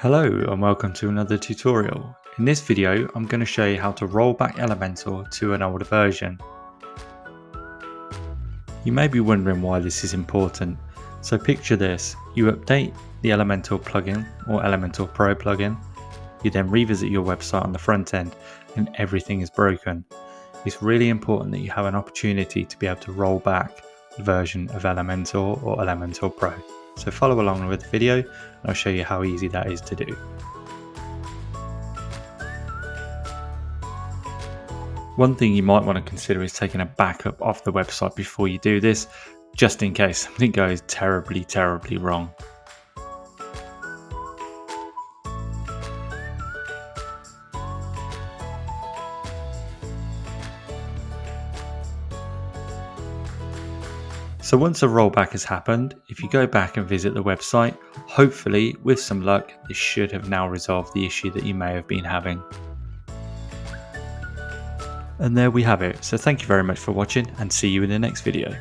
Hello and welcome to another tutorial. In this video I'm going to show you how to roll back Elementor to an older version. You may be wondering why this is important. So picture this, you update the Elementor plugin or Elementor Pro plugin, you then revisit your website on the front end and everything is broken. It's really important that you have an opportunity to be able to roll back the version of Elementor or Elementor Pro. So follow along with the video and I'll show you how easy that is to do. One thing you might want to consider is taking a backup off the website before you do this, just in case something goes terribly wrong. So once a rollback has happened, if you go back and visit the website, hopefully with some luck, this should have now resolved the issue that you may have been having. And there we have it. So thank you very much for watching and see you in the next video.